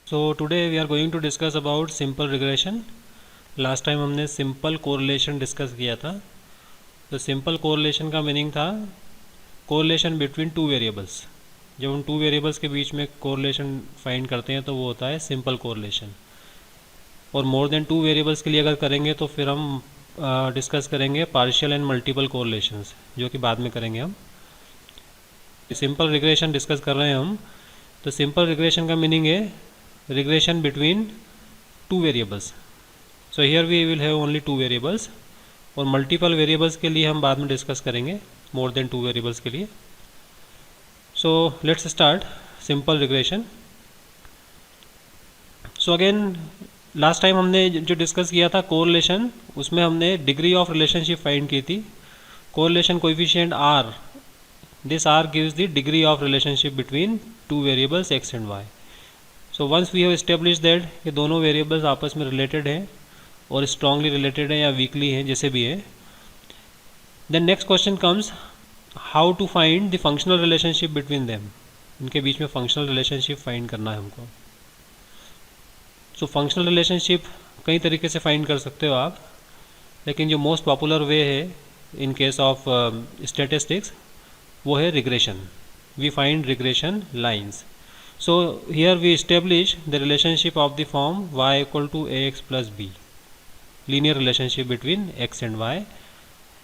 So today we are going to discuss about simple regression. Last time हमने simple correlation discuss किया था. तो simple correlation का meaning था कोरिलेशन बिटवीन टू वेरिएबल्स. जब हम टू वेरिएबल्स के बीच में कोरिलेशन फाइंड करते हैं तो वो होता है सिंपल कोरिलेशन. और मोर देन टू वेरिएबल्स के लिए अगर करेंगे तो फिर हम डिस्कस करेंगे पार्शियल एंड मल्टीपल कोरिलेशंस, जो कि बाद में करेंगे. हम सिंपल रिग्रेशन डिस्कस कर रहे हैं हम. तो सिंपल रिग्रेशन का मीनिंग है regression between two variables. So here we will have only two variables. और multiple variables के लिए हम बाद में डिस्कस करेंगे more than two variables के लिए. So let's start simple regression. So again last time हमने जो डिस्कस किया था correlation, उसमें हमने degree of relationship फाइंड की थी. correlation coefficient R, this R gives the degree of relationship between two variables x and y. So once we have establish that कि दोनों वेरिएबल्स आपस में रिलेटेड हैं और स्ट्रांगली रिलेटेड हैं या वीकली हैं, जैसे भी है, then next question comes how to find the functional relationship between them. इनके बीच में फंक्शनल रिलेशनशिप फाइंड करना है हमको. सो फंक्शनल रिलेशनशिप कई तरीके से फाइंड कर सकते हो आप, लेकिन जो मोस्ट पॉपुलर वे है इन केस ऑफ स्टैटिस्टिक्स वो है regression. We find regression lines. So here we establish the relationship of the form y equal to ax plus b, linear relationship between x and y,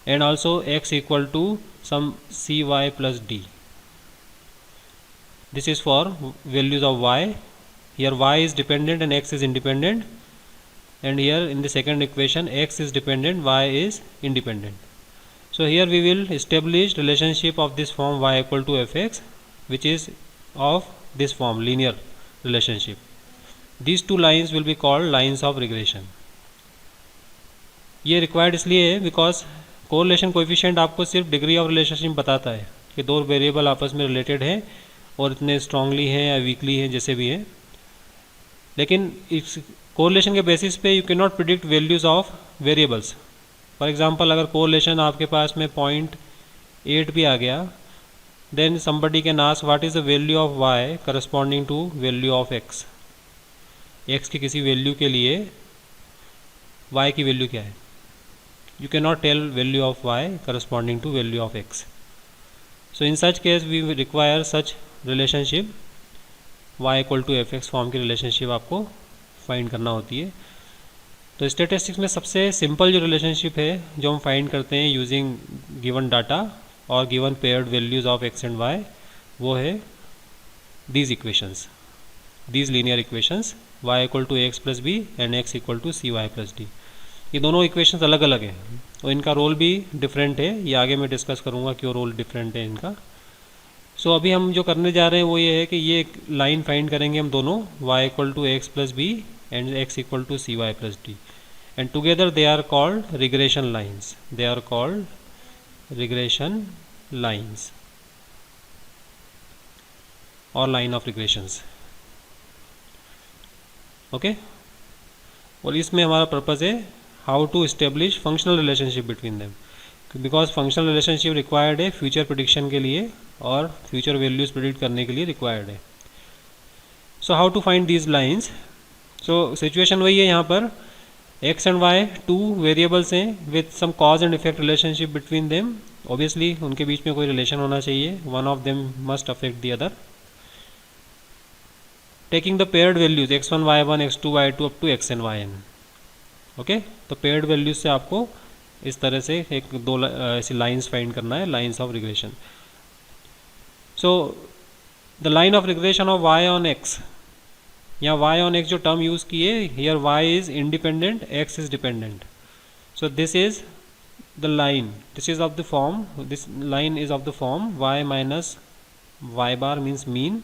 and also x equal to some cy plus d. This is for values of y. Here y is dependent and x is independent, and here in the second equation x is dependent, y is independent. So here we will establish relationship of this form y equal to fx, which is of this form linear relationship. These two lines will be called lines of regression. ये required इसलिए है because correlation coefficient आपको सिर्फ degree of relationship बताता है कि दो variable आपस में रिलेटेड हैं और इतने स्ट्रांगली हैं या वीकली हैं, जैसे भी हैं. लेकिन इस कोरिलेशन के बेसिस पे you can not predict values of variables. For example अगर कोरिलेशन आपके पास में 0.8 भी आ गया, then somebody can ask what is the value of y corresponding to value of x. x की किसी वैल्यू के लिए y की वैल्यू क्या है? You cannot tell value of y corresponding to value of x. So in such case we require such relationship y equal to fx form की relationship आपको find करना होती है. तो स्टैटिस्टिक्स में सबसे सिंपल जो रिलेशनशिप है जो हम फाइंड करते हैं यूजिंग गिवन डाटा और given paired values of x and y, वो है these equations, these linear equations y equal to x plus b and x equal to C y plus d. ये दोनों इक्वेशंस अलग अलग हैं और इनका रोल भी डिफरेंट है. ये आगे मैं डिस्कस करूँगा क्यों रोल डिफरेंट है इनका. सो अभी हम जो करने जा रहे हैं वो ये है कि ये लाइन फाइंड करेंगे हम दोनों, y equal to x plus b and x equal to C y plus d, and together they are called regression lines. They are called regression lines or line of regressions. Okay और इसमें हमारा purpose है how to establish functional relationship between them, because functional relationship required है future prediction के लिए और future values predict करने के लिए रिक्वायर्ड है. So how to find these lines. So situation वही है यहाँ पर, x and y two variables हैं with some cause and effect relationship between them. Obviously उनके बीच में कोई रिलेशन होना चाहिए, one of them must affect the other. Taking the paired values x1 y1 x2 y2 up to xn yn. Okay, तो paired values से आपको इस तरह से एक दो ऐसी लाइन्स फाइंड करना है, lines of regression. So the line of regression of y on x, यहाँ y ऑन x जो टर्म यूज़ किए, here y is independent, x is dependent. So this is the line, this is of the form, this line is of the form y minus y bar means mean,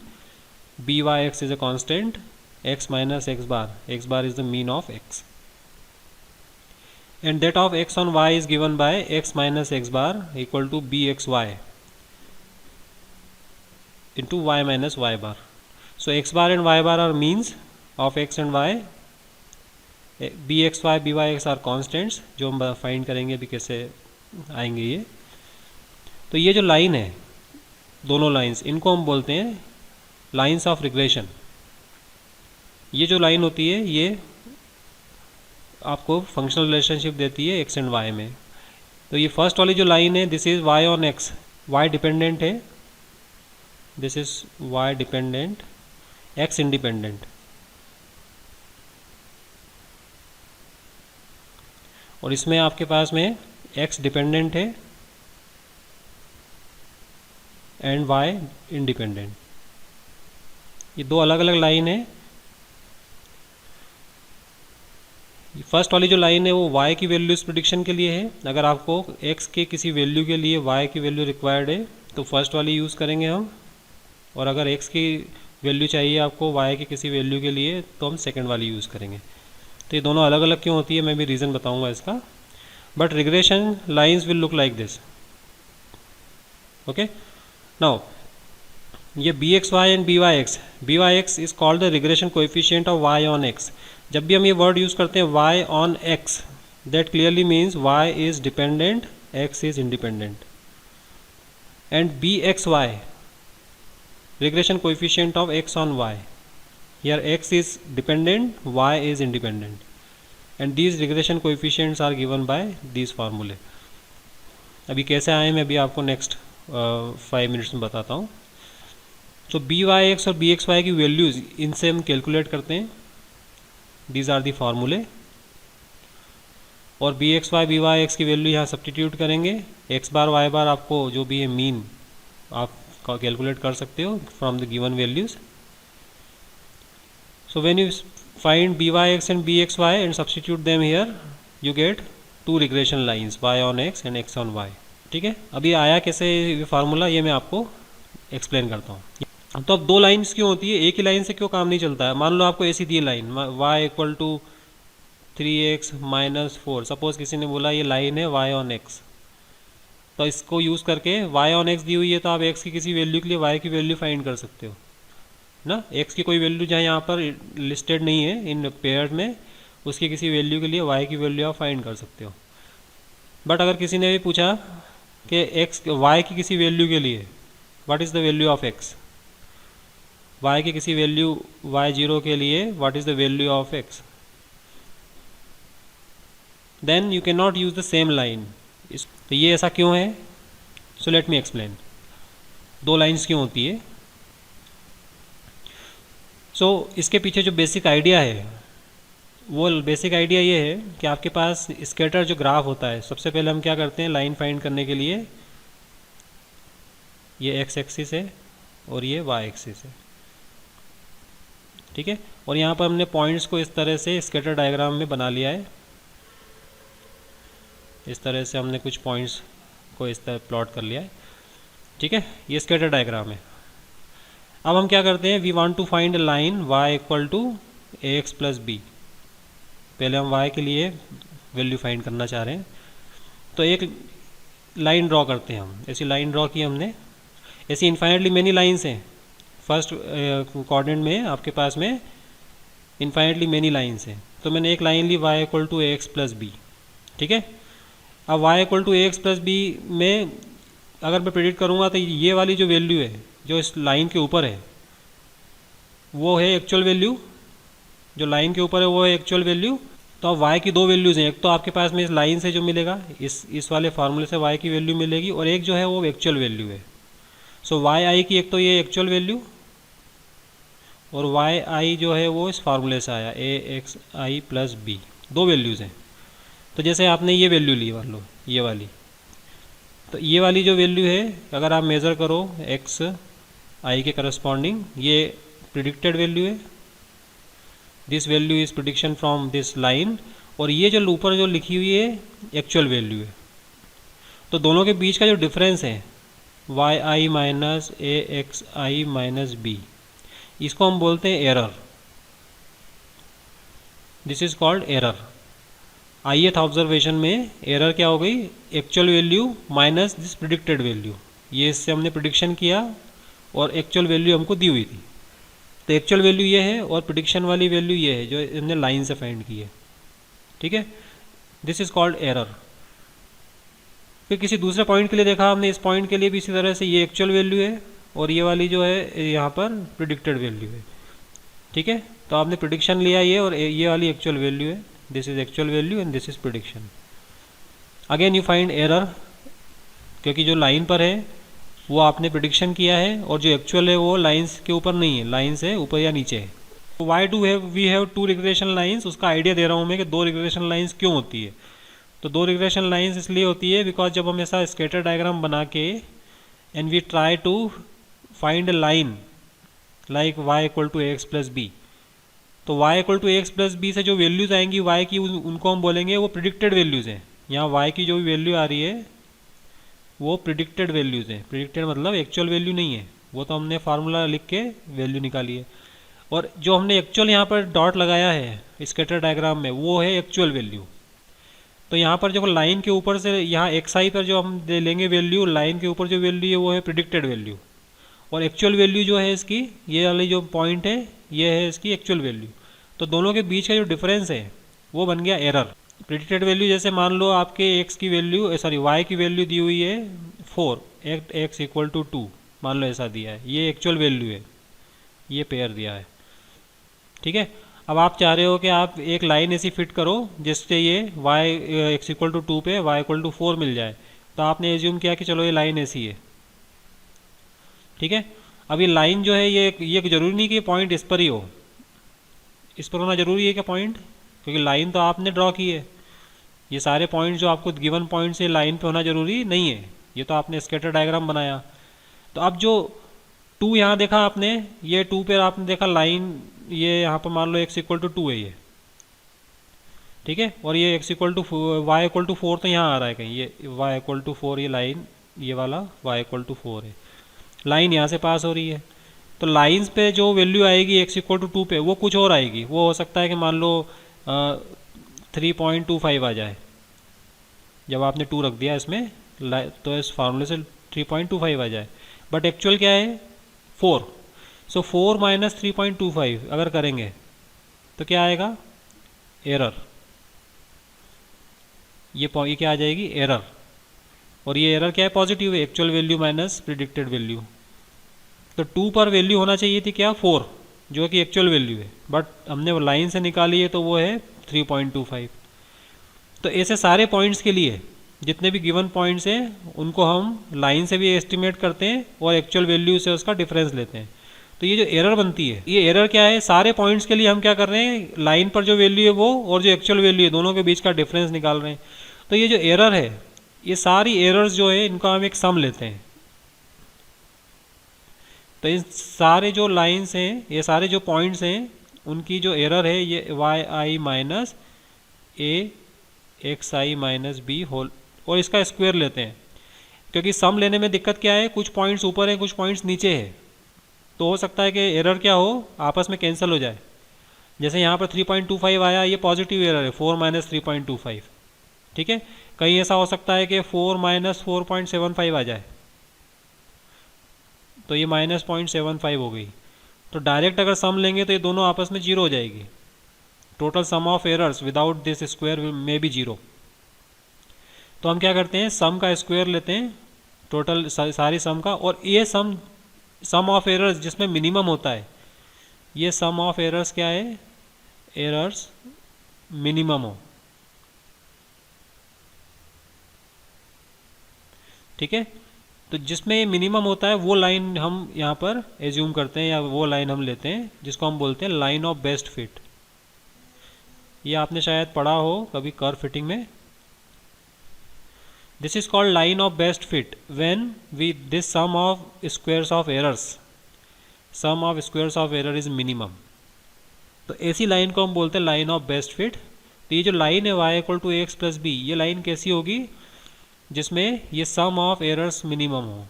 b Y x is a constant, x minus x bar is the mean of x, and that of x on y is given by x minus x bar equal to bxy into y minus y bar. So x bar and y bar are means of x and y. bxy byx are constants जो हम find करेंगे अभी कैसे आएंगे ये. तो ये जो लाइन है, दोनों लाइंस, इनको हम बोलते हैं लाइंस ऑफ रिग्रेशन. ये जो लाइन होती है ये आपको फंक्शनल रिलेशनशिप देती है एक्स एंड वाई में। तो ये फर्स्ट वाली जो लाइन है this is y on x, y dependent है, this is y dependent, x independent. और इसमें आपके पास में एक्स डिपेंडेंट है एंड वाई इंडिपेंडेंट। ये दो अलग अलग लाइन है। फर्स्ट वाली जो लाइन है वो y की वैल्यूज प्रिडिक्शन के लिए है। अगर आपको x के किसी वैल्यू के लिए y की वैल्यू रिक्वायर्ड है तो फर्स्ट वाली यूज़ करेंगे हम, और अगर x की वैल्यू चाहिए आपको y के किसी वैल्यू के लिए तो हम सेकंड वाली यूज़ करेंगे। तो ये दोनों अलग अलग क्यों होती है मैं भी रीज़न बताऊंगा इसका। But regression lines will look like this. Okay, now ये bxy and byx is called the regression coefficient of y on x। जब भी हम ये वर्ड यूज़ करते हैं y on x, that clearly means y is dependent, x is independent. And bxy regression coefficient of x on y, here x is dependent, y is independent, and these regression coefficients are given by these formulae। अभी कैसे आए मैं अभी आपको next 5 minutes में बताता हूँ। तो byx और bxy की वैल्यूज़ इनसे हम कैलकुलेट करते हैं, दीज आर दी फार्मूले। और bxy byx की वैल्यू यहाँ सब्सटीट्यूट करेंगे, x बार y बार आपको जो भी है मीन आप कैलकुलेट कर सकते हो from the given values. So when you find byx and bxy and substitute them here you get two regression lines, y on x and x on y। ठीक है, अभी आया कैसे ये फार्मूला ये मैं आपको एक्सप्लेन करता हूँ। तो अब दो लाइंस क्यों होती है, एक ही लाइन से क्यों काम नहीं चलता है। मान लो आपको ऐसी दी line y equal to 3x minus 4, suppose किसी ने बोला ये लाइन है y ऑन x, तो इसको यूज़ करके y ऑन x दी हुई है तो आप x की किसी वैल्यू के लिए y की वैल्यू फाइंड कर सकते हो ना। x की कोई वैल्यू जहाँ यहाँ पर लिस्टेड नहीं है इन पेयर में, उसकी किसी वैल्यू के लिए y की वैल्यू आप फाइंड कर सकते हो। बट अगर किसी ने भी पूछा कि y की किसी वैल्यू के लिए what is the value of x, y की किसी वैल्यू y0 के लिए what is the value of x, then you can not use the same line. तो ये ऐसा क्यों है, सो लेट मी एक्सप्लेन। दो लाइंस क्यों होती है। सो इसके पीछे जो बेसिक आइडिया है वो बेसिक आइडिया ये है कि आपके पास स्कैटर जो ग्राफ होता है, सबसे पहले हम क्या करते हैं लाइन फाइंड करने के लिए ये एक्स एक्सिस है और ये वाई एक्सिस है, ठीक है। और यहाँ पर हमने पॉइंट्स को इस तरह से स्कैटर डायग्राम में बना लिया है, इस तरह से हमने कुछ पॉइंट्स को इस तरह प्लॉट कर लिया है, ठीक है। ये स्कैटर डायग्राम है। अब हम क्या करते हैं, we want to find a line y equal to ax plus b. पहले हम y के लिए वैल्यू फाइंड करना चाह रहे हैं, तो एक लाइन ड्रॉ करते हैं हम। ऐसी लाइन ड्रॉ की हमने, ऐसी इन्फाइनेटली मेनी लाइन्स हैं। फर्स्ट कोऑर्डिनेट में आपके पास में इन्फाइनेटली मेनी लाइन्स हैं, तो मैंने एक लाइन ली y equal to ax plus b, ठीक है। अब y equal to ax plus b में अगर मैं प्रेडिक्ट करूँगा तो ये वाली जो वैल्यू है जो इस लाइन के ऊपर है वो है एक्चुअल वैल्यू, जो लाइन के ऊपर है वो है एक्चुअल वैल्यू। तो अब y की दो वैल्यूज़ हैं, एक तो आपके पास में इस लाइन से जो मिलेगा इस वाले फार्मूले से y की वैल्यू मिलेगी, और एक जो है वो एक्चुअल वैल्यू है। सो yi की एक तो ये एक्चुअल वैल्यू और yi जो है वो इस फार्मूले से आया axi प्लस बी, दो वैल्यूज़ हैं। तो जैसे आपने ये वैल्यू ली मान लो ये वाली, तो ये वाली जो वैल्यू है अगर आप मेज़र करो एक्स आई के करस्पॉन्डिंग, ये प्रिडिक्टेड वैल्यू है, this value is prediction from this line, और ये जो ऊपर जो लिखी हुई है एक्चुअल वैल्यू है। तो दोनों के बीच का जो डिफरेंस है Y i minus A x i minus B, इसको हम बोलते हैं error. This is called error. ith observation में एरर क्या हो गई, actual value minus this predicted value. ये इससे हमने प्रिडिक्शन किया और एक्चुअल वैल्यू हमको दी हुई थी, तो एक्चुअल वैल्यू ये है और प्रिडिक्शन वाली वैल्यू ये है जो हमने लाइन से फाइंड की है, ठीक है। This is called error. फिर किसी दूसरे पॉइंट के लिए देखा हमने, इस पॉइंट के लिए भी इसी तरह से ये एक्चुअल वैल्यू है और ये वाली जो है यहाँ पर प्रिडिक्टेड वैल्यू है, ठीक है। तो आपने प्रिडिक्शन लिया ये, और ये वाली एक्चुअल वैल्यू है, this is actual value and this is prediction. Again you find error, क्योंकि जो लाइन पर है वो आपने प्रिडिक्शन किया है और जो एक्चुअल है वो लाइंस के ऊपर नहीं है, लाइंस है ऊपर या नीचे है। तो why do we have two regression lines, उसका आइडिया दे रहा हूँ मैं कि दो रिग्रेशन लाइंस क्यों होती है। तो दो रिग्रेशन लाइंस इसलिए होती है बिकॉज जब हम ऐसा स्केटर डायग्राम बना के and we try to find a line like y equal to x plus b, तो y equal to x plus b से जो वैल्यूज़ आएंगी y की, उनको हम बोलेंगे वो प्रिडिक्टेड वैल्यूज़ हैं। यहाँ y की जो भी वैल्यू आ रही है वो प्रिडिक्टेड वैल्यूज़ हैं। प्रिडिक्टेड मतलब एक्चुअल वैल्यू नहीं है, वो तो हमने फार्मूला लिख के वैल्यू निकाली है। और जो हमने एक्चुअल यहाँ पर डॉट लगाया है स्केटर डायग्राम में वो है एक्चुअल वैल्यू। तो यहाँ पर जो लाइन के ऊपर से यहाँ xi पर जो हम लेंगे वैल्यू, लाइन के ऊपर जो वैल्यू है वो है प्रिडिक्टेड वैल्यू, और एक्चुअल वैल्यू जो है इसकी, ये वाली जो पॉइंट है ये है इसकी एक्चुअल वैल्यू। तो दोनों के बीच का जो डिफरेंस है वो बन गया एरर। प्रिडिक्टेड वैल्यू जैसे मान लो आपके x की वैल्यू सॉरी y की वैल्यू दी हुई है 4, x इक्वल टू 2 मान लो ऐसा दिया है, ये एक्चुअल वैल्यू है, ये पेयर दिया है, ठीक है। अब आप चाह रहे हो कि आप एक लाइन ऐसी फिट करो जिससे ये y x इक्वल टू 2 पे y इक्वल टू 4 मिल जाए। तो आपने एज्यूम किया कि चलो ये लाइन ऐसी है, ठीक है। अब ये लाइन जो है ये जरूरी नहीं कि पॉइंट इस पर ही हो, इस पर होना जरूरी है क्या पॉइंट, क्योंकि लाइन तो आपने ड्रॉ की है। ये सारे पॉइंट जो आपको गिवन पॉइंट से लाइन पे होना जरूरी नहीं है, ये तो आपने स्केटर डायग्राम बनाया। तो अब जो 2 यहाँ देखा आपने, ये 2 पे आपने देखा लाइन, ये यहाँ पर मान लो x इक्वल टू 2 है ये, ठीक है। और ये x equal to y equal to 4 तो यहाँ आ रहा है कहीं, ये y इक्वल टू 4, ये लाइन ये वाला y इक्वल टू 4 है, लाइन यहाँ से पास हो रही है। तो लाइंस पे जो वैल्यू आएगी x इक्वल टू 2 पे वो कुछ और आएगी, वो हो सकता है कि मान लो 3.25 आ जाए। जब आपने 2 रख दिया इसमें तो इस फार्मूले से 3.25 आ जाए, बट एक्चुअल क्या है 4। सो 4 माइनस 3.25 अगर करेंगे तो क्या आएगा, एरर। ये क्या आ जाएगी, एरर। और ये एरर क्या है, पॉजिटिव है, actual value minus predicted value. तो 2 पर वैल्यू होना चाहिए थी क्या 4, जो कि एक्चुअल वैल्यू है, बट हमने वो लाइन से निकाली है तो वो है 3.25। तो ऐसे सारे पॉइंट्स के लिए जितने भी गिवन पॉइंट्स हैं उनको हम लाइन से भी एस्टिमेट करते हैं और एक्चुअल वैल्यू से उसका डिफरेंस लेते हैं। तो ये जो एरर बनती है, ये एरर क्या है, सारे पॉइंट्स के लिए हम क्या कर रहे हैं, लाइन पर जो वैल्यू है वो और जो एक्चुअल वैल्यू है दोनों के बीच का डिफरेंस निकाल रहे हैं। तो ये जो एरर है, ये सारी एरर्स जो है इनका हम एक सम लेते हैं। तो इन सारे जो लाइंस हैं, ये सारे जो पॉइंट्स हैं, उनकी जो एरर है ये yi minus A x i minus B whole, और इसका स्क्वायर लेते हैं। क्योंकि सम लेने में दिक्कत क्या है, कुछ पॉइंट्स ऊपर हैं कुछ पॉइंट्स नीचे है, तो हो सकता है कि एरर क्या हो, आपस में कैंसिल हो जाए। जैसे यहाँ पर 3.25 आया, ये पॉजिटिव एरर है, 4 माइनस 3.25, ठीक है। कहीं ऐसा हो सकता है कि 4 माइनस 4.75 आ जाए, तो ये माइनस 0.75 हो गई। तो डायरेक्ट अगर सम लेंगे तो ये दोनों आपस में जीरो हो जाएगी। Total sum of errors without this square में भी जीरो। तो हम क्या करते हैं, सम का स्क्वायर लेते हैं टोटल सारी सम का, और ये सम ऑफ एरर्स जिसमें मिनिमम होता है, ये सम ऑफ एरर्स क्या है, एरर्स मिनिमम हो, ठीक है। तो जिसमें मिनिमम होता है वो लाइन हम यहाँ पर एज्यूम करते हैं, या वो लाइन हम लेते हैं जिसको हम बोलते हैं लाइन ऑफ बेस्ट फिट। ये आपने शायद पढ़ा हो कभी कर्व फिटिंग में। This is called line of best fit when we this sum of squares of errors, sum of squares of error is minimum. तो ऐसी लाइन को हम बोलते हैं लाइन ऑफ बेस्ट फिट। तो ये जो लाइन है y equal to x plus b, ये लाइन कैसी होगी, जिसमें ये सम ऑफ एरर्स मिनिमम हो,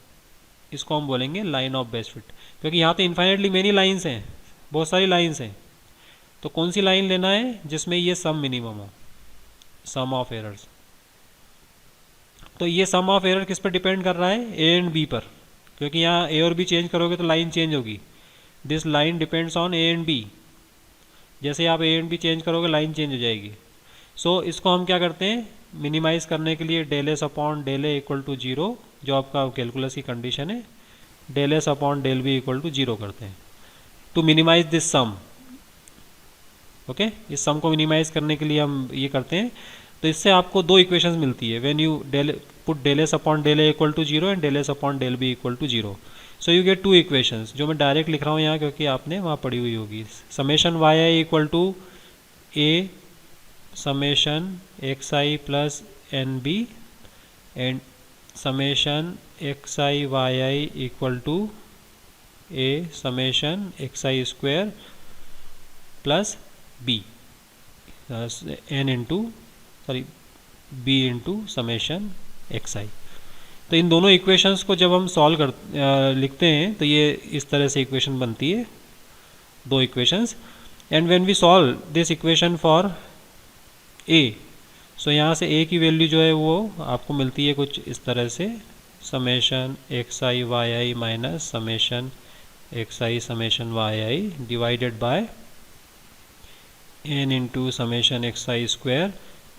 इसको हम बोलेंगे लाइन ऑफ बेस्ट फिट। क्योंकि यहाँ तो इन्फाइनेटली मेनी लाइंस हैं, बहुत सारी लाइंस हैं, तो कौन सी लाइन लेना है जिसमें ये सम मिनिमम हो, सम ऑफ एरर्स। तो ये सम ऑफ एरर किस पर डिपेंड कर रहा है, ए एंड बी पर, क्योंकि यहाँ ए और बी चेंज करोगे तो लाइन चेंज होगी। This line depends on a and b, जैसे आप ए एंड बी चेंज करोगे लाइन चेंज हो जाएगी। सो इसको हम क्या करते हैं, मिनिमाइज करने के लिए del s upon del a equal to 0, जो आपका कैलकुलस की कंडीशन है, del s upon del b equal to 0 करते हैं to minimise this sum. Okay, इस सम को मिनिमाइज करने के लिए हम ये करते हैं। तो इससे आपको दो इक्वेशंस मिलती है, when you put del s upon del a equal to zero and del s upon del b equal to zero, so you get two equations, जो मैं डायरेक्ट लिख रहा हूँ यहाँ क्योंकि आपने वहाँ पढ़ी हुई होगी। Summation y i equal to a summation x i plus n b and summation x i y i equal to a summation x i square plus b n into sorry b into summation x i. तो इन दोनों equations को जब हम solve कर लिखते हैं तो ये इस तरह से इक्वेशन बनती है, दो equations. And when we solve this equation for a, so यहाँ से ए की वैल्यू जो है वो आपको मिलती है कुछ इस तरह से, summation x i y i minus summation x i summation y i divided by n into summation x i square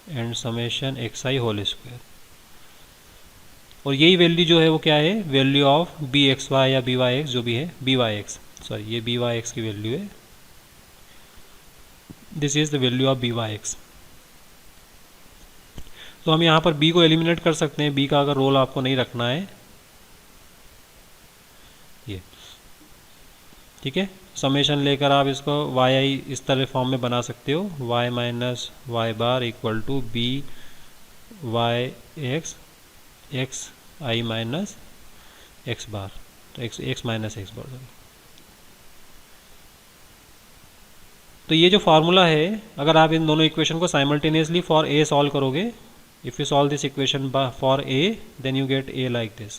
and summation x i whole square. और यही वैल्यू जो है वो क्या है, value of b x y या b Y x, जो भी है बी वाई एक्स, सॉरी ये बी वाई एक्स की वैल्यू है, this is the value of b Y x. तो हम यहाँ पर b को एलिमिनेट कर सकते हैं, b का अगर रोल आपको नहीं रखना है, ये ठीक है। समेशन लेकर आप इसको वाई आई इस तरह फॉर्म में बना सकते हो, y minus Y bar equal to B Y x x i minus x bar, तो एक्स माइनस एक्स बार। तो ये जो फार्मूला है, अगर आप इन दोनों इक्वेशन को साइमल्टेनियसली फॉर ए सॉल्व करोगे, if you solve this equation for a, then you get a like this.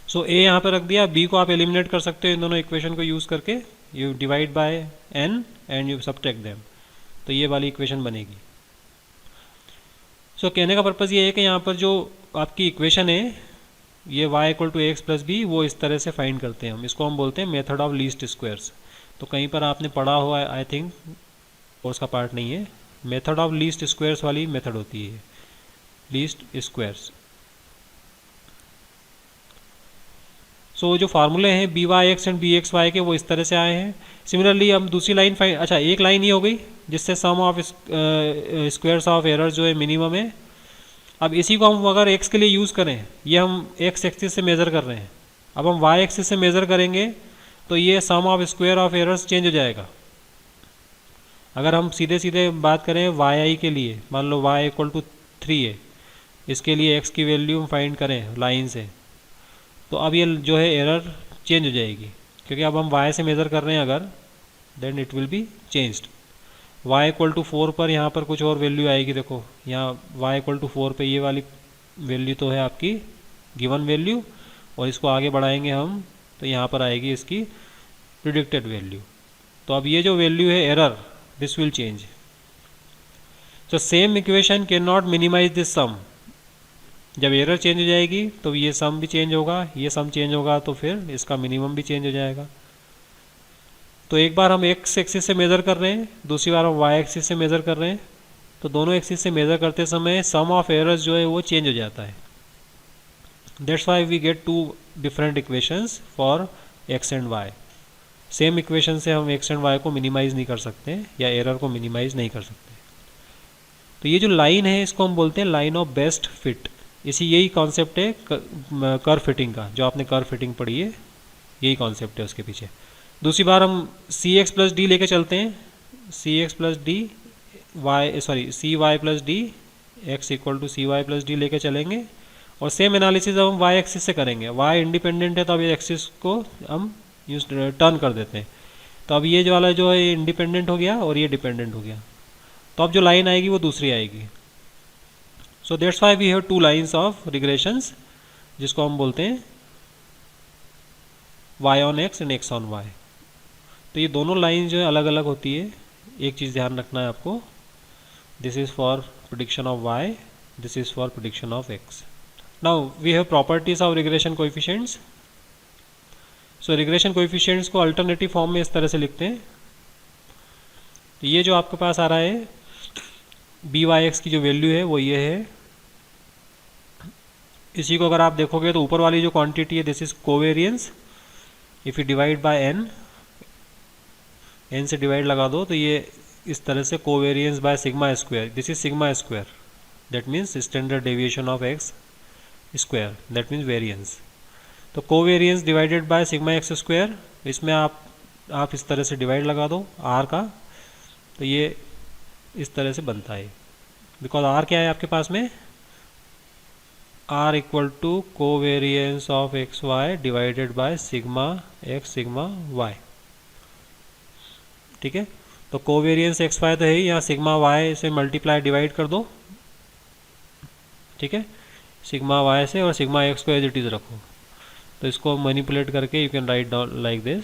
So a यहाँ पे रख दिया, b को आप एलिमिनेट कर सकते हो इन दोनों इक्वेशन को यूज़ करके, you divide by n and you subtract them, तो ये वाली इक्वेशन बनेगी। So कहने का पर्पज़ ये है कि यहाँ पर जो आपकी इक्वेशन है ये y equal to x plus b, वो इस तरह से फाइंड करते हैं हम, इसको हम बोलते हैं मेथड ऑफ लीस्ट स्क्वायर्स। तो कहीं पर आपने पढ़ा हुआ है, आई थिंक कोर्स का पार्ट नहीं है, मेथड ऑफ लीस्ट स्क्वायर्स वाली मेथड होती है, लीस्ट स्क्वायर्स। सो जो फार्मूले हैं b Y x and b x y के, वो इस तरह से आए हैं। सिमिलरली हम दूसरी लाइन फाइंड, अच्छा एक लाइन ही हो गई जिससे सम ऑफ स्क्वायर्स ऑफ एरर जो है मिनिमम है। अब इसी को हम अगर एक्स के लिए यूज़ करें, ये हम एक्स एक्सिस से मेज़र कर रहे हैं, अब हम वाई एक्सिस से मेज़र करेंगे तो ये sum of square of errors change हो जाएगा। अगर हम सीधे सीधे बात करें वाई आई के लिए, मान लो y इक्वल टू 3 है, इसके लिए x की वैल्यू हम फाइंड करें लाइन से, तो अब ये जो है एरर चेंज हो जाएगी, क्योंकि अब हम y से मेज़र कर रहे हैं अगर, then it will be changed. y equal to 4 पर यहाँ पर कुछ और वैल्यू आएगी, देखो यहाँ y इक्वल टू 4 पर ये वाली वैल्यू तो है आपकी गिवन वैल्यू, और इसको आगे बढ़ाएंगे हम तो यहाँ पर आएगी इसकी प्रिडिक्टेड वैल्यू। तो अब ये जो वैल्यू है error, this will change. So same equation cannot minimize this sum. जब एरर चेंज हो जाएगी तो ये सम भी चेंज होगा, ये सम चेंज होगा, तो फिर इसका मिनिमम भी चेंज हो जाएगा। तो एक बार हम एक्स एक्सिस से मेज़र कर रहे हैं, दूसरी बार हम वाई एक्सिस से मेज़र कर रहे हैं, तो दोनों एक्सिस से मेज़र करते समय सम ऑफ एरर्स जो है वो चेंज हो जाता है। That's why we get two different equations for x and y. Same equation से हम एक्स एंड वाई को मिनिमाइज़ नहीं कर सकते या एरर को मिनिमाइज़ नहीं कर सकते। तो ये जो लाइन है इसको हम बोलते हैं लाइन ऑफ बेस्ट फिट। इसी यही कॉन्सेप्ट है कर्व फिटिंग का, जो आपने कर्व फिटिंग पढ़ी है, यही कॉन्सेप्ट है उसके पीछे। दूसरी बार हम सी एक्स प्लस डी लेके चलते हैं, C x plus D y sorry C y plus D x equal to C y plus D लेके चलेंगे, और सेम एनालिसिस अब हम वाई एक्सिस से करेंगे। वाई इंडिपेंडेंट है तो अब ये एक्सिस को हम यूज टर्न कर देते हैं, तो अब ये जो वाला जो है इंडिपेंडेंट हो गया और ये डिपेंडेंट हो गया, तो अब जो लाइन आएगी वो दूसरी आएगी। So that's why we have two lines of regressions, जिसको हम बोलते हैं y on x and x on y। तो ये दोनों लाइन जो है अलग अलग होती है। एक चीज़ ध्यान रखना है आपको, this is for prediction of y, this is for prediction of x। Now we have properties of regression coefficients. So regression coefficients को अल्टरनेटिव फॉर्म में इस तरह से लिखते हैं। तो ये जो आपके पास आ रहा है बी वाई एक्स की जो वैल्यू है वो ये है। इसी को अगर आप देखोगे तो ऊपर वाली जो क्वांटिटी है this is covariance, if you divide by n n से डिवाइड लगा दो तो ये इस तरह से covariance by sigma square, this is sigma square, that means standard deviation of x square, that means variance. तो covariance divided by sigma x square, इसमें आप इस तरह से डिवाइड लगा दो आर का, तो ये इस तरह से बनता है। बिकॉज आर क्या है आपके पास में, r equal to covariance of x y divided by sigma x sigma y. ठीक है, तो कोवेरियंस एक्स वाई तो है ही, यहाँ सिग्मा वाई से मल्टीप्लाई डिवाइड कर दो। ठीक है, सिग्मा वाई से, और सिग्मा एक्स को एज इट इज रखो। तो इसको मैनिपुलेट करके you can write down like this,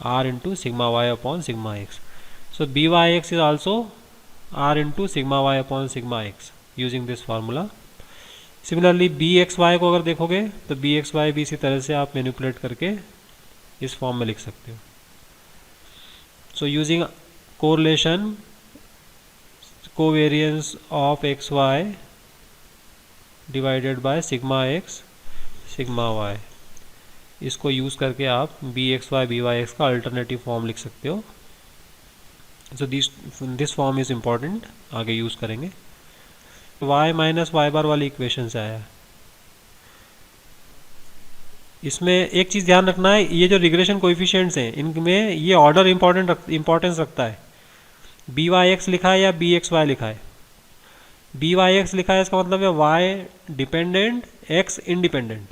r into sigma y upon sigma x. So b Y x is also r into sigma y upon sigma x using this formula. Similarly b x y को अगर देखोगे तो B x Y भी इसी तरह से आप manipulate करके इस फॉर्म में लिख सकते हो। So using correlation covariance of x y divided by sigma x sigma y, इसको यूज़ करके आप b x y b Y x का अल्टरनेटिव फॉर्म लिख सकते हो। So this form is important, आगे यूज़ करेंगे। y माइनस वाई बार वाली इक्वेशन से आया। इसमें एक चीज़ ध्यान रखना है, ये जो रिग्रेशन कोएफिशिएंट्स हैं इनमें ये ऑर्डर इंपॉर्टेंस रखता है। बी वाई एक्स लिखा है या बी एक्स वाई लिखा है, बी वाई एक्स लिखा है इसका मतलब है वाई डिपेंडेंट एक्स इंडिपेंडेंट।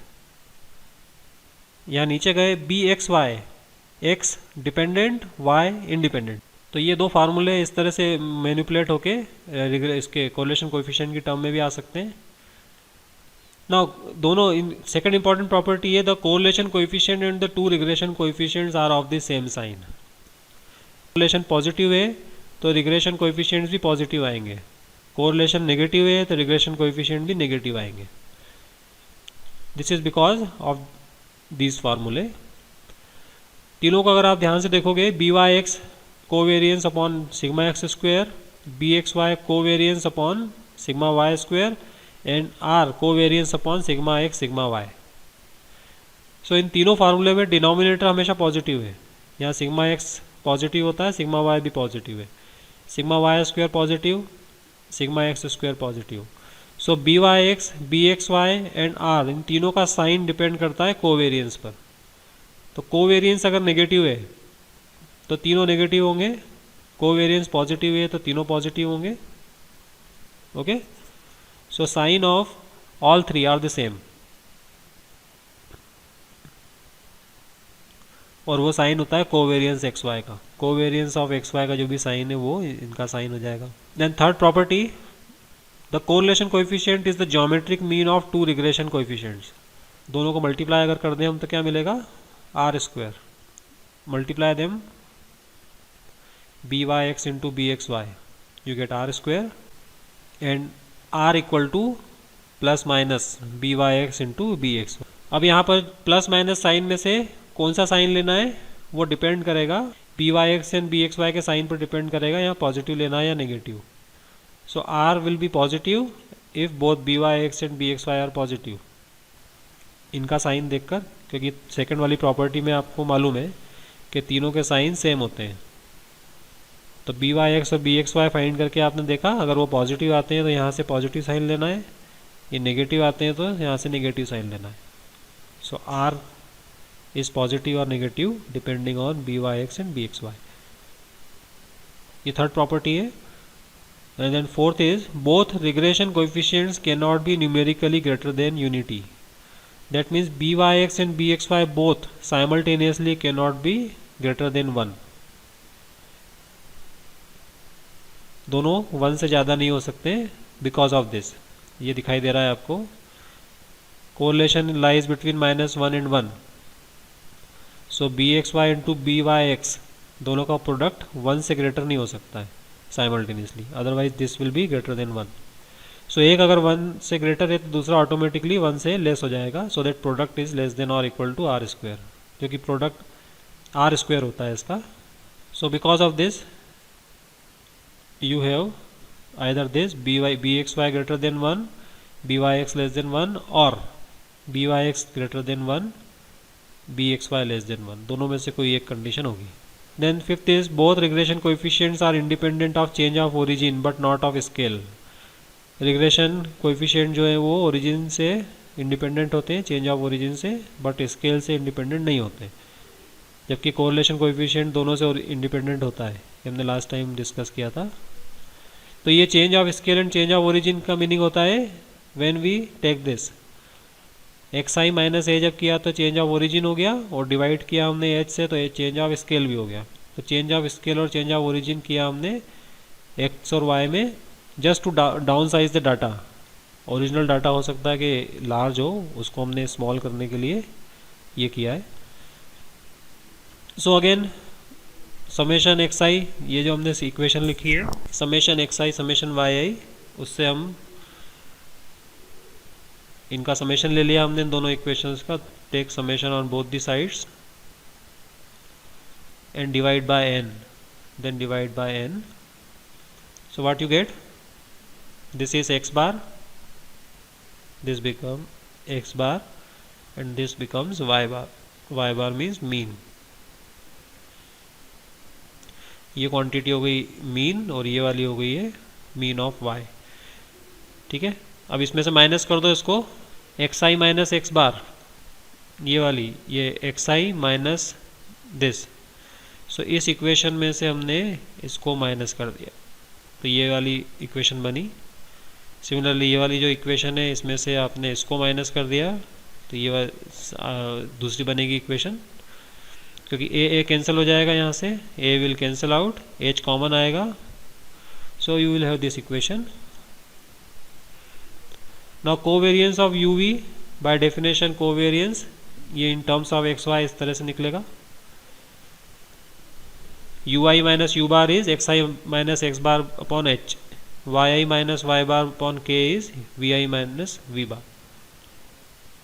यहाँ नीचे गए b x y, x dependent y independent. तो ये दो फार्मूले इस तरह से मैनिपुलेट होके इसके कोरिलेशन कोएफिशिएंट की टर्म में भी आ सकते हैं। ना दोनों सेकंड इंपॉर्टेंट प्रॉपर्टी है, the correlation coefficient and the two regression coefficients are of the same sign. Correlation positive है तो रिग्रेशन कोएफिशिएंट्स भी पॉजिटिव आएंगे, कोरिलेशन नेगेटिव है तो रिग्रेशन कोएफिशिएंट भी नेगेटिव आएंगे। This is because of these फार्मूले। तीनों को अगर आप ध्यान से देखोगे, b Y x covariance upon sigma x square, b x y covariance upon sigma y square and are covariance upon sigma x sigma y. So इन तीनों फार्मूले में डिनोमिनेटर हमेशा पॉजिटिव है। यहाँ सिग्मा एक्स पॉजिटिव होता है, सिग्मा वाई भी पॉजिटिव है, sigma y square positive, sigma x square positive. So b Y x b x y and r, इन तीनों का साइन डिपेंड करता है कोवेरियंस पर। तो कोवेरियंस अगर नेगेटिव है तो तीनों नेगेटिव होंगे, कोवेरियंस पॉजिटिव है तो तीनों पॉजिटिव होंगे। Okay, so sign of all three are the same, और वो साइन होता है कोवेरियंस एक्स वाई का। कोवेरियंस ऑफ एक्स वाई का जो भी साइन है वो इनका साइन हो जाएगा। Then third property, the correlation coefficient is the geometric mean of two regression coefficients. दोनों को मल्टीप्लाई अगर कर दें हम तो क्या मिलेगा, r square, multiply them b Y x into b x y, you get r square and r equal to plus minus b Y x into b x. अब यहाँ पर प्लस माइनस साइन में से कौन सा साइन लेना है वो डिपेंड करेगा, b Y x and b x y के साइन पर डिपेंड करेगा, यहाँ पॉजिटिव लेना है या negative. So r will be positive if both b Y x and b x y are positive. इनका साइन देखकर, क्योंकि सेकंड वाली प्रॉपर्टी में आपको मालूम है कि तीनों के साइन सेम होते हैं। तो बी वाई एक्स और बी एक्स वाई फाइंड करके आपने देखा, अगर वो पॉजिटिव आते हैं तो यहाँ से पॉजिटिव साइन लेना है, ये नेगेटिव आते हैं तो यहाँ से नेगेटिव साइन लेना है। सो आर इज पॉजिटिव और negative depending on b Y x and b x y. ये थर्ड प्रॉपर्टी है। And then fourth is, both regression coefficients can not be numerically greater than unity. That means b Y x and b x y both simultaneously can not be greater than 1। दोनों 1 से ज़्यादा नहीं हो सकते because of this. ये दिखाई दे रहा है आपको, correlation lies between -1 and 1। So b x y into b Y x दोनों का प्रोडक्ट 1 से ग्रेटर नहीं हो सकता है simultaneously, otherwise this will be greater than 1। सो एक अगर 1 से ग्रेटर है तो दूसरा ऑटोमेटिकली 1 से लेस हो जाएगा, so that product is less than और इक्वल टू आर स्क्वायर, क्योंकि प्रोडक्ट आर स्क्वायर होता है इसका। So because of this you have either this bxy greater than 1, byx less than 1, or byx greater than 1, bxy less than 1। दोनों में से कोई एक कंडीशन होगी। Then fifth is both regression coefficients are independent of change of origin but not of scale. Regression coefficient जो है वो origin से इंडिपेंडेंट होते हैं, चेंज ऑफ ओरिजिन से, बट स्केल से इंडिपेंडेंट नहीं होते, जबकि कोरिलेशन कोएफिशिएंट दोनों से इंडिपेंडेंट होता है, हमने लास्ट टाइम डिस्कस किया था। तो ये change of scale and change of origin का मीनिंग होता है when we take this x i minus a, जब किया तो चेंज ऑफ ओरिजिन हो गया, और डिवाइड किया हमने एच से तो ये चेंज ऑफ स्केल भी हो गया। तो चेंज ऑफ स्केल और चेंज ऑफ ओरिजिन किया हमने एक्स और वाई में just to downsize the data. Original data हो सकता है कि लार्ज हो, उसको हमने स्मॉल करने के लिए ये किया है। So again summation x i, ये जो हमने इक्वेशन लिखी है summation x i summation y i, उससे हम इनका समेशन ले लिया हमने इन दोनों इक्वेशंस का। Take summation on both the sides and divide by n, then divide by n. So what you get, this is x bar, this become x bar and this becomes y bar. Y bar means mean। ये quantity हो गई mean और ये वाली हो गई है mean of y। ठीक है, अब इसमें से माइनस कर दो इसको, x i minus x bar, ये वाली ये एक्स आई माइनस दिस। सो इस इक्वेशन में से हमने इसको माइनस कर दिया, तो ये वाली इक्वेशन बनी। सिमिलरली ये वाली जो इक्वेशन है इसमें से आपने इसको माइनस कर दिया, तो ये दूसरी बनेगी इक्वेशन, क्योंकि ए कैंसिल हो जाएगा यहाँ से, a will cancel out, h common आएगा, so you will have this equation. Now covariance of u v, by definition covariance ये in terms of x y इस तरह से निकलेगा, u i minus u bar is x i minus x bar upon h, yi minus y bar upon k is vi minus v bar.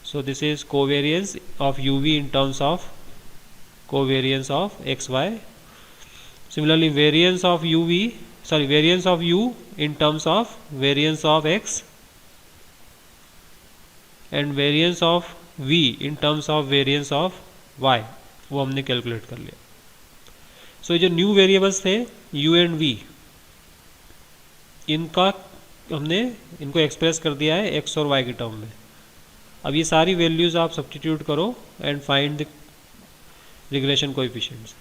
So this is covariance of uv in terms of covariance of xy. Similarly variance of variance of u in terms of variance of x and variance of v in terms of variance of y, वो हमने calculate कर लिया। सो जो new variables थे u and v, इनका हमने इनको express कर दिया है x और y के टर्म में। अब ये सारी वैल्यूज़ आप सब्स्टिट्यूट करो and find the regression coefficients.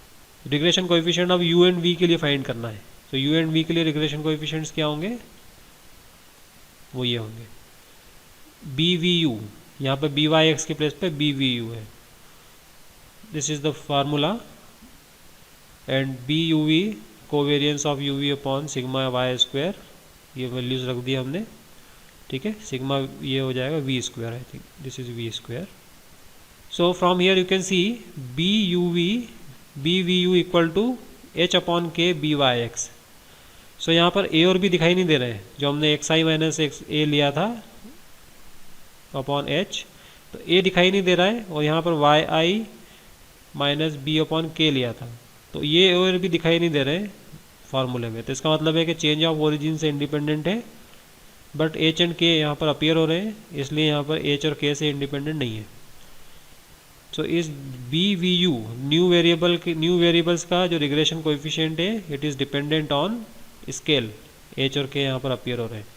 Regression coefficient अब u एंड v के लिए फाइंड करना है, तो u एंड v के लिए रिग्रेशन कोएफिशिएंट्स क्या होंगे, वो ये होंगे bvu, यहाँ पे byx के प्लेस पे bvu है, this is the formula, and buv covariance of uv upon sigma y square, ये वैल्यूज रख दी हमने। ठीक है, सिग्मा ये हो जाएगा v square, I think this is v square. So from here you can see bvu equal to h upon k byx। So यहाँ पर a और b दिखाई नहीं दे रहे हैं, जो हमने एक्स आई माइनस एक्स ए लिया था अपॉन h, तो a दिखाई नहीं दे रहा है, और यहाँ पर Y i minus B upon के लिया था, तो ये और भी दिखाई नहीं दे रहे फार्मूले में। तो इसका मतलब है कि चेंज ऑफ ओरिजिन से इंडिपेंडेंट है, बट एच एंड के यहाँ पर अपीयर हो रहे हैं, इसलिए यहाँ पर एच और के से इंडिपेंडेंट नहीं है। सो इस BVU न्यू वेरिएबल्स का जो रिग्रेशन कोएफिशिएंट है, it is dependent on scale, H और के यहाँ पर अपीयर हो रहे हैं,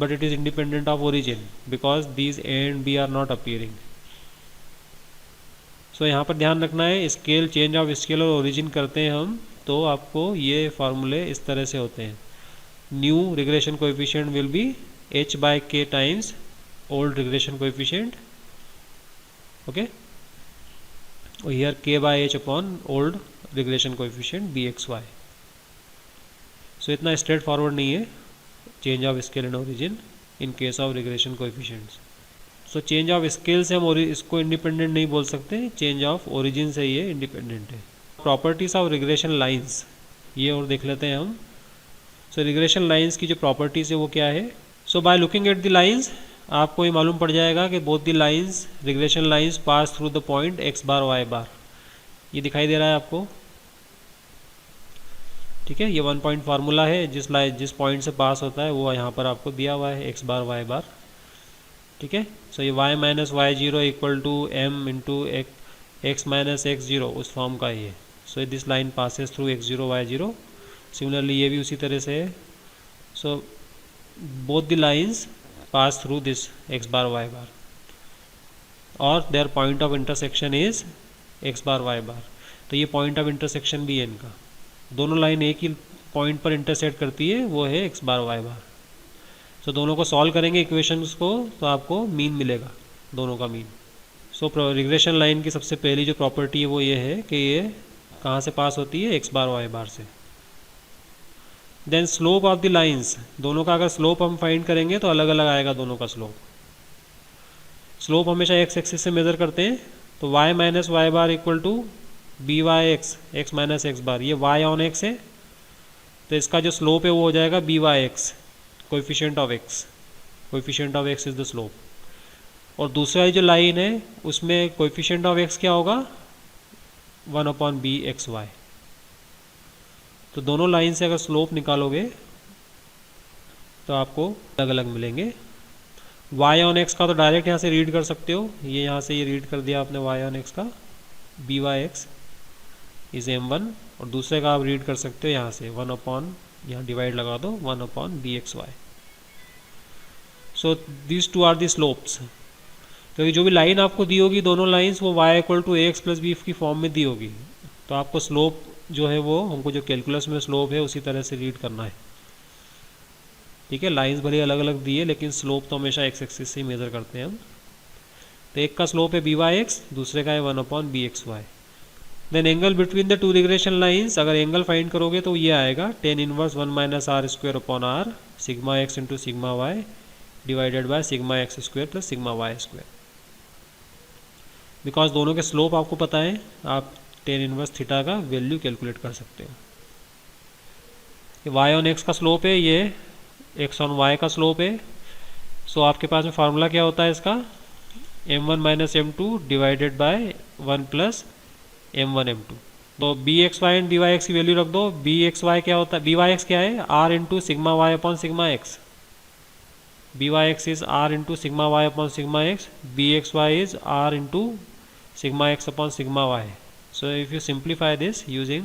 but it is independent of origin because these A and B are not appearing. So यहाँ पर ध्यान रखना है, स्केल चेंज ऑफ स्केल और ओरिजिन करते हैं हम, तो आपको ये फार्मूले इस तरह से होते हैं। New regression coefficient will be h by k times old regression coefficient, okay, और here k by h upon old regression coefficient bxy। So इतना स्ट्रेट फॉरवर्ड नहीं है change of scale and origin in case of regression coefficients. So change of scale से हम इसको independent नहीं बोल सकते, चेंज ऑफ ओरिजिन से ये इंडिपेंडेंट है। प्रॉपर्टीज ऑफ रिग्रेशन लाइंस, ये और देख लेते हैं हम। सो रिग्रेशन लाइंस की जो प्रॉपर्टीज है वो क्या है। So by looking at the lines आपको ये मालूम पड़ जाएगा कि both the lines regression lines pass through the point x bar y bar, ये दिखाई दे रहा है आपको। ठीक है, ये 1 पॉइंट फार्मूला है, जिस पॉइंट से पास होता है वो यहाँ पर आपको दिया हुआ है x बार y बार। ठीक है, सो ये y minus y zero equal to m into x minus x zero उस फॉर्म का ही है। So this line passes through x0 y0। Similarly ये भी उसी तरह से है। So both the lines pass through this x bar y bar और their point of intersection is x bar y bar. तो ये पॉइंट ऑफ इंटरसेक्शन भी है इनका, दोनों लाइन एक ही पॉइंट पर इंटरसेक्ट करती है, वो है x बार y बार। सो दोनों को सॉल्व करेंगे इक्वेशंस को तो आपको मीन मिलेगा, दोनों का मीन। सो रिग्रेशन लाइन की सबसे पहली जो प्रॉपर्टी है वो ये है कि ये कहाँ से पास होती है, x बार y बार से। Then slope of the lines, दोनों का अगर स्लोप हम फाइंड करेंगे तो अलग अलग आएगा दोनों का स्लोप। स्लोप हमेशा x एक्सिस से मेज़र करते हैं, तो y minus Y bar equal to B Y x, X minus x bar. ये y ऑन x है तो इसका जो स्लोप है वो हो जाएगा b Y x, coefficient of x, coefficient of x is the slope. और दूसरा जो लाइन है उसमें कोएफिशिएंट ऑफ x क्या होगा, 1/bxy। तो दोनों लाइन से अगर स्लोप निकालोगे तो आपको अलग अलग मिलेंगे। y ऑन x का तो डायरेक्ट यहाँ से रीड कर सकते हो, ये यहाँ से ये रीड कर दिया आपने y ऑन x का, b Y x is m1। और दूसरे का आप रीड कर सकते हो यहाँ से 1/, यहाँ डिवाइड लगा दो, 1/bxy। So these two are the slopes. क्योंकि जो भी लाइन आपको दी होगी दोनों लाइंस वो y equal to ax plus b की फॉर्म में दी होगी, तो आपको स्लोप जो है वो हमको जो कैलकुलस में स्लोप है उसी तरह से रीड करना है। ठीक है, लाइंस भले अलग अलग दी है लेकिन स्लोप तो हमेशा x एक्सिस से ही मेज़र करते हैं हम। तो एक का स्लोप है बी वाई एक्स, दूसरे का है 1/bxy। Then angle between the two regression lines, अगर एंगल फाइंड करोगे तो ये आएगा tan inverse 1 minus r square upon r sigma x into sigma y divided by sigma x square plus sigma y square. Because दोनों के slope आपको पता है, आप tan इनवर्स थीटा का वैल्यू कैलकुलेट कर सकते हो। ये y ऑन x का स्लोप है, ये x ऑन y का स्लोप है। सो आपके पास में फार्मूला क्या होता है इसका, m1 minus m2 divided by 1 plus m1 m2। तो bxy एंड byx की वैल्यू रख दो। bxy क्या होता है, byx क्या है, r into sigma y upon sigma x. byx is r into sigma y upon sigma x, bxy is r into sigma x upon sigma y. So if you simplify this using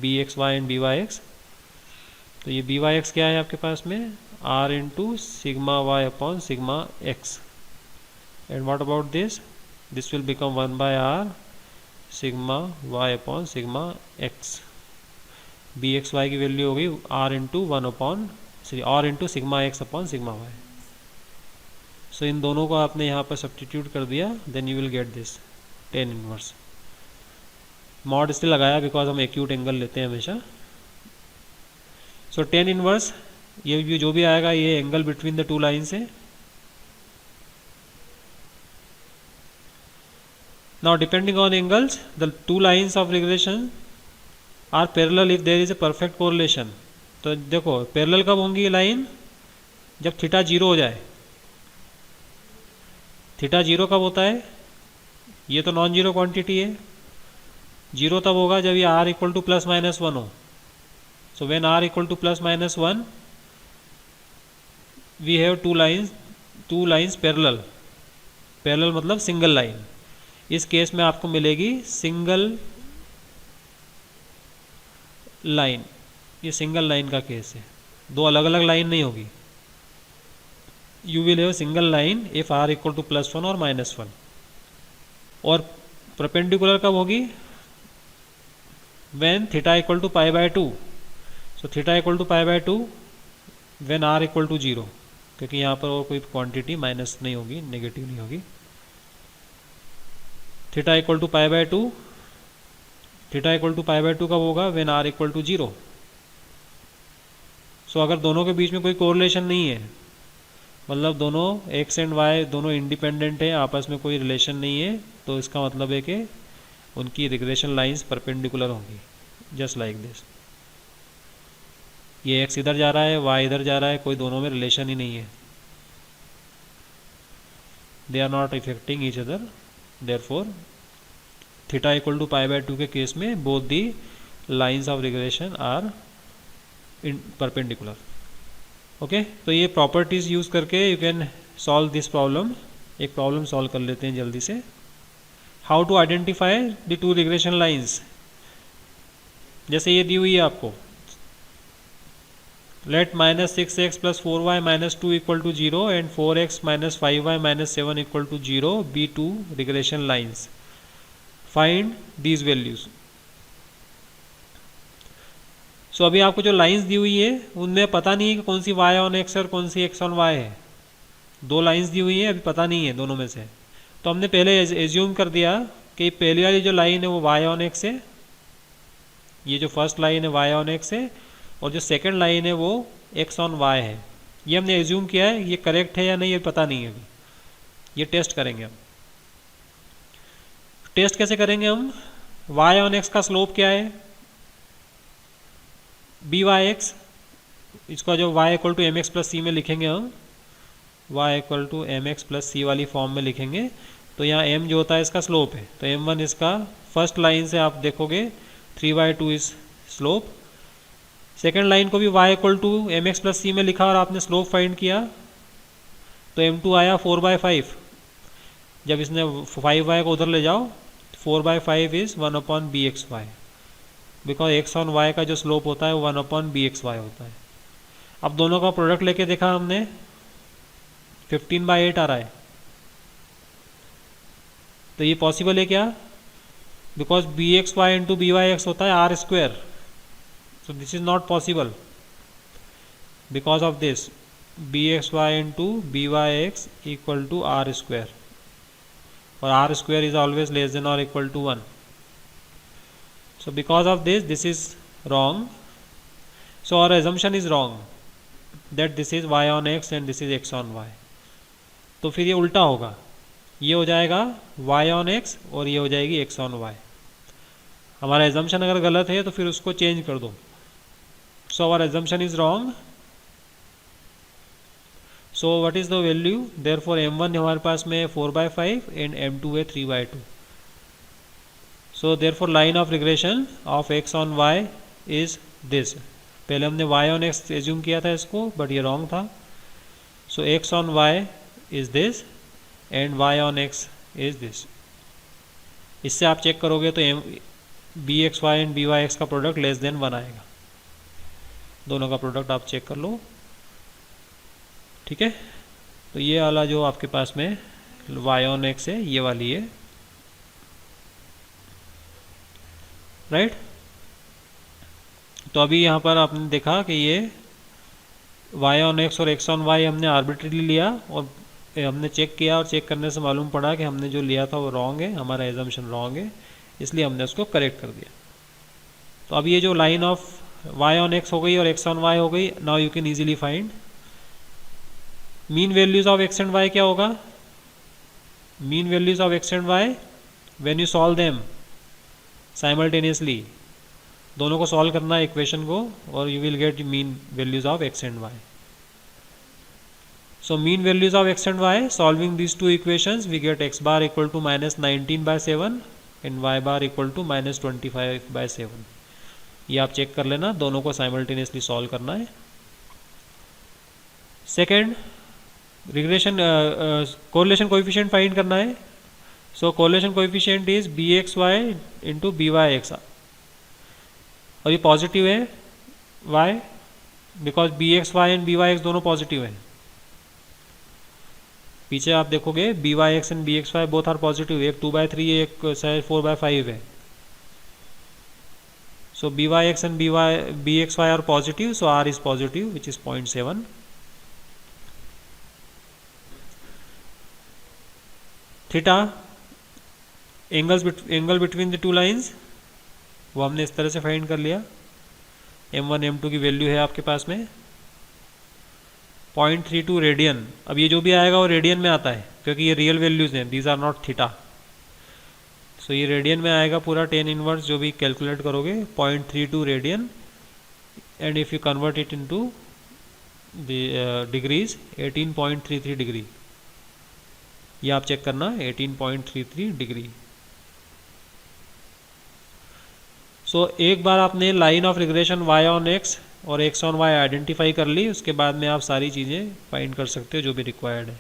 bxy and byx, तो ये byx क्या है आपके पास में, r into sigma y upon sigma x, and what about this, this will become 1 by r sigma y upon sigma x। bxy की value होगी r into 1 upon r into sigma x upon sigma y। So इन दोनों को आपने यहाँ पर substitute कर दिया, then you will get this tan inverse. Mod इसलिए लगाया बिकॉज हम एक्यूट एंगल लेते हैं हमेशा। सो tan इनवर्स ये जो भी आएगा ये angle between the two lines है। Now depending on angles the two lines of regression are parallel if there is a perfect correlation. तो देखो पैरेलल कब होंगी ये लाइन, जब थीटा जीरो हो जाए। थीटा जीरो कब होता है, ये तो नॉन जीरो क्वांटिटी है, जीरो तब होगा जब ये r equal to plus minus 1 हो। So when r equal to plus minus 1 we have two lines parallel. Parallel मतलब सिंगल लाइन। इस केस में आपको मिलेगी सिंगल लाइन, ये सिंगल लाइन का केस है, दो अलग अलग लाइन नहीं होगी। You will have single line if r equal to plus 1 और माइनस 1। और परपेंडिकुलर कब होगी, when theta equal to pi by 2। So theta equal to pi by 2 when r equal to 0, क्योंकि यहाँ पर और कोई क्वांटिटी माइनस नहीं होगी, नेगेटिव नहीं होगी। Theta equal to pi by 2, theta equal to pi by 2 कब होगा, when r equal to 0। So अगर दोनों के बीच में कोई कोरिलेशन नहीं है, मतलब दोनों x एंड y दोनों इंडिपेंडेंट है, आपस में कोई रिलेशन नहीं है, तो इसका मतलब है कि उनकी रिग्रेशन लाइंस परपेंडिकुलर होंगी, जस्ट लाइक दिस। ये x इधर जा रहा है, y इधर जा रहा है, कोई दोनों में रिलेशन ही नहीं है, they are not affecting each other. Therefore theta equal to pi by 2 के केस में both the lines of regression are perpendicular. Okay, तो ये प्रॉपर्टीज यूज करके you can solve this problem. एक प्रॉब्लम सॉल्व कर लेते हैं जल्दी से। How to identify the two regression lines. जैसे ये दी हुई है आपको, let -6x + 4y - 2 = 0 and 4x - 5y - 7 = 0 be 2 regression lines, find these values. So अभी आपको जो लाइंस दी हुई है उनमें पता नहीं है कि कौन सी y ऑन x और कौन सी x ऑन y है। दो लाइंस दी हुई है, अभी पता नहीं है दोनों में से। तो हमने पहले एज्यूम कर दिया कि पहली वाली जो लाइन है वो y ऑन x है, ये जो फर्स्ट लाइन है y ऑन x है, और जो सेकंड लाइन है वो x ऑन y है। ये हमने एज्यूम किया है, ये करेक्ट है या नहीं ये पता नहीं है अभी, ये टेस्ट करेंगे हम। टेस्ट कैसे करेंगे हम? y ऑन x का स्लोप क्या है? by(x), इसका जो y = mx + c में लिखेंगे हम, y = mx + c वाली फॉर्म में लिखेंगे। तो यहाँ m जो होता है इसका स्लोप है, तो m1 इसका फर्स्ट लाइन से आप देखोगे 3/2 इज स्लोप। सेकेंड लाइन को भी y = mx + c में लिखा और आपने स्लोप फाइंड किया, तो m2 आया 4/5। जब इसने 5y को उधर ले जाओ, 4/5 is 1/bxy, because x on y का जो स्लोप होता है वो 1/bxy होता है। अब दोनों का प्रोडक्ट लेके देखा हमने, 15/8 आ रहा है। तो ये पॉसिबल है क्या? बिकॉज bxy × byx होता है r², so this is not possible because of this bxy × byx = r², और r² is always less than or equal to 1. So because of this is wrong, so our assumption is wrong that this is y on x and this is x on y. तो फिर ये उल्टा होगा, ये हो जाएगा y on x और ये हो जाएगी x on y। हमारा assumption अगर गलत है तो फिर उसको चेंज कर दो। So our assumption is wrong. So what is the value? Therefore m1 हमारे पास में 4/5 and m2 है 3/2. So therefore line of regression of x on y is this. पहले हमने y on x एज्यूम किया था इसको, बट ये रॉन्ग था। So x on y is this and y on x is this. इससे आप चेक करोगे तो bxy and byx का प्रोडक्ट लेस देन 1 आएगा। दोनों का प्रोडक्ट आप चेक कर लो, ठीक है। तो ये वाला जो आपके पास में y on x है, ये वाली है, राइट। तो अभी यहाँ पर आपने देखा कि ये y on x और x on y हमने आर्बिट्रीली लिया और हमने चेक किया, और चेक करने से मालूम पड़ा कि हमने जो लिया था वो रॉन्ग है, हमारा एजम्पशन रॉन्ग है, इसलिए हमने उसको करेक्ट कर दिया। तो अब ये जो line of y on x हो गई और x on y हो गई, now you can easily find mean values of x and y। क्या होगा mean values of x and y when you solve them simultaneously? दोनों को सॉल्व करना है इक्वेशन को, और you will gate mean values of x and y। So mean values of x and y, solving these two equations, we get x bar equal to -19/7 and y bar equal to -25/7. ये आप check कर लेना, दोनों को simultaneously solve करना है। Second, regression correlation coefficient find करना है। So correlation coefficient is bxy × byx, और ये पॉजिटिव है y, because bxy and byx दोनों पॉजिटिव हैं। पीछे आप देखोगे byx and bxy both are positive, एक 2/3 है, एक 4/5 है। So byx and bxy are positive, so r is positive which is 0.7। Theta, angle between the two lines, वो हमने इस तरह से फाइंड कर लिया। m1 m2 की वैल्यू है आपके पास में 0.32 रेडियन। अब ये जो भी आएगा वो रेडियन में आता है, क्योंकि ये रियल वैल्यूज हैं, दीज आर नॉट थीटा। सो ये रेडियन में आएगा पूरा, 10 इनवर्स जो भी कैलकुलेट करोगे 0.32 radian, and if you convert it into the degrees 18.33 degree. ये आप चेक करना, 18.33 डिग्री। सो एक बार आपने line of regression y on x और x ऑन y आइडेंटिफाई कर ली, उसके बाद में आप सारी चीज़ें फाइंड कर सकते हो जो भी रिक्वायर्ड है।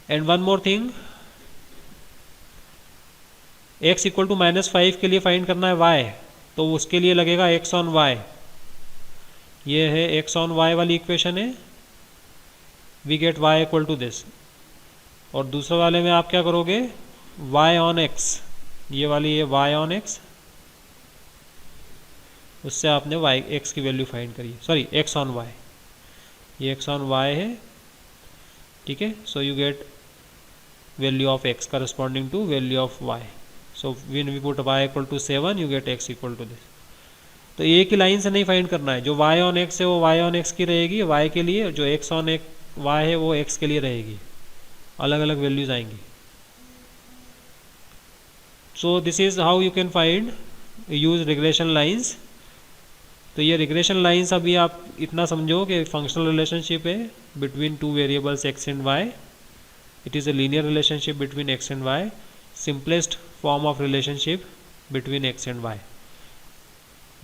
And one more thing, x equal to -5 के लिए फाइंड करना है y, तो उसके लिए लगेगा x ऑन y। ये है x ऑन y वाली इक्वेशन है, we get y equal to this. और दूसरे वाले में आप क्या करोगे, y ऑन x, ये वाली ये y ऑन x, उससे आपने y x की वैल्यू फाइंड करी, सॉरी x ऑन y, ये x ऑन y है, ठीक है। So you get value of x corresponding to value of y। So when we put y equal to 7 you get x equal to this. तो एक ही line से नहीं find करना है, जो y ऑन x है वो y ऑन x की रहेगी y के लिए, जो x ऑन y है वो x के लिए रहेगी, अलग अलग वैल्यूज आएंगी। सो this is how you can find use regression lines. तो ये रिग्रेशन लाइंस अभी आप इतना समझो कि फंक्शनल रिलेशनशिप है between two variables x and y। It is a linear relationship between x and y, simplest form of relationship between x and y।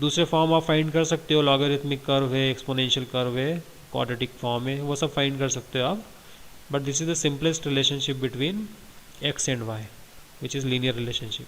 दूसरे form आप फाइंड कर सकते हो, लॉगरिथमिक कर्व है, एक्सपोनेंशियल कर्व है, quadratic form है, वो सब फाइंड कर सकते हो आप, but this is the simplest relationship between x and y which is linear relationship.